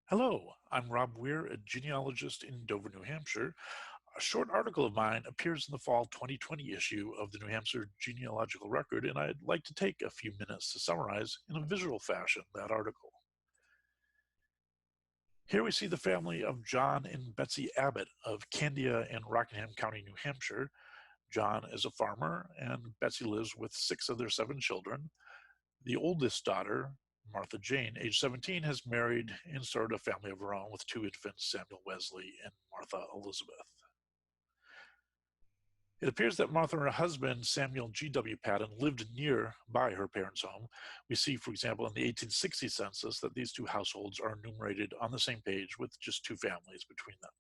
Hello, I'm Rob Weir, a genealogist in Dover, New Hampshire. A short article of mine appears in the fall 2020 issue of the New Hampshire Genealogical Record, and I'd like to take a few minutes to summarize in a visual fashion that article. Here we see the family of John and Betsy Abbott of Candia in Rockingham County, New Hampshire. John is a farmer, and Betsy lives with 6 of their 7 children. The oldest daughter, Martha Jane, age 17, has married and started a family of her own with 2 infants, Samuel Wesley and Martha Elizabeth. It appears that Martha and her husband, Samuel G.W. Patton, lived nearby her parents' home. We see, for example, in the 1860 census that these 2 households are enumerated on the same page with just 2 families between them.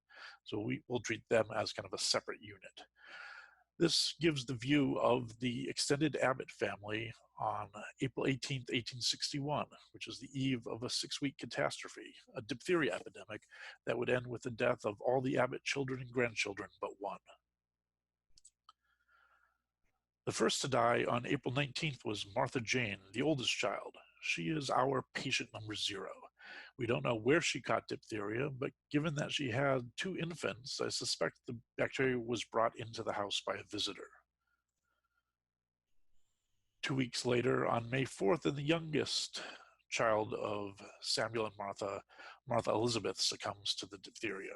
So we will treat them as kind of a separate unit. This gives the view of the extended Abbott family on April 18, 1861, which is the eve of a 6-week catastrophe, a diphtheria epidemic that would end with the death of all the Abbott children and grandchildren but one. The first to die on April 19th was Martha Jane, the oldest child. She is our patient number 0. We don't know where she caught diphtheria, but given that she had 2 infants, I suspect the bacteria was brought into the house by a visitor. 2 weeks later, on May 4th, and the youngest child of Samuel and Martha, Martha Elizabeth, succumbs to the diphtheria.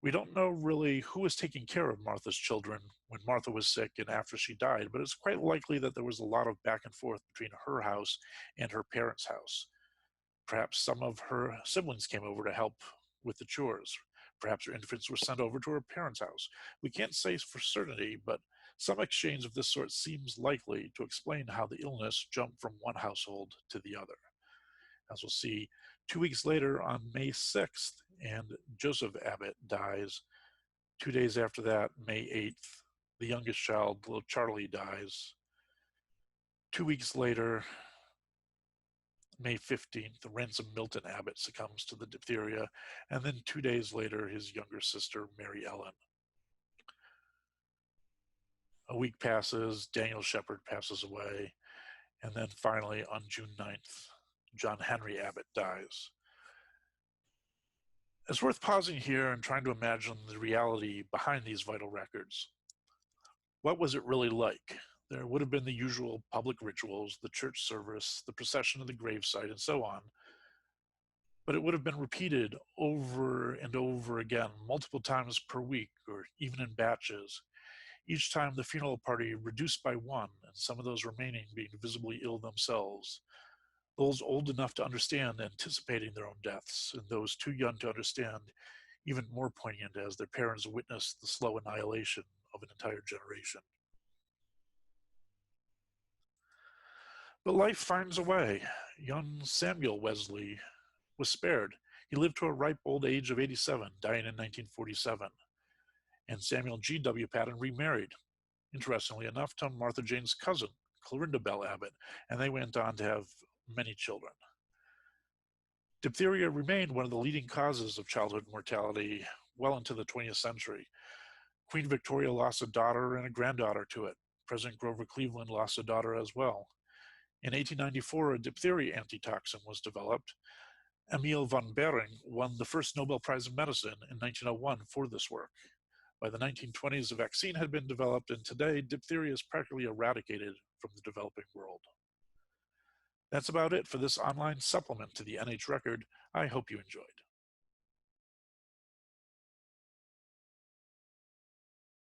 We don't know really who was taking care of Martha's children when Martha was sick and after she died, but it's quite likely that there was a lot of back and forth between her house and her parents' house. Perhaps some of her siblings came over to help with the chores. Perhaps her infants were sent over to her parents' house. We can't say for certainty, but some exchange of this sort seems likely to explain how the illness jumped from one household to the other. As we'll see, 2 weeks later on May 6th, and Joseph Abbott dies. 2 days after that, May 8th, the youngest child, little Charlie, dies. 2 weeks later, May 15th, the Ransom Milton Abbott succumbs to the diphtheria, and then 2 days later, his younger sister, Mary Ellen. A week passes, Daniel Shepherd passes away, and then finally on June 9th, John Henry Abbott dies. It's worth pausing here and trying to imagine the reality behind these vital records. What was it really like? There would have been the usual public rituals, the church service, the procession to the gravesite, and so on. But it would have been repeated over and over again, multiple times per week, or even in batches. Each time the funeral party reduced by one, and some of those remaining being visibly ill themselves. Those old enough to understand anticipating their own deaths, and those too young to understand, even more poignant as their parents witnessed the slow annihilation of an entire generation. But life finds a way. Young Samuel Wesley was spared. He lived to a ripe old age of 87, dying in 1947. And Samuel G.W. Patton remarried, interestingly enough, to Martha Jane's cousin, Clorinda Bell Abbott, and they went on to have many children. Diphtheria remained one of the leading causes of childhood mortality well into the 20th century. Queen Victoria lost a daughter and a granddaughter to it. President Grover Cleveland lost a daughter as well. In 1894, a diphtheria antitoxin was developed. Emil von Behring won the first Nobel Prize in Medicine in 1901 for this work. By the 1920s, a vaccine had been developed, and today diphtheria is practically eradicated from the developing world. That's about it for this online supplement to the NH Record. I hope you enjoyed.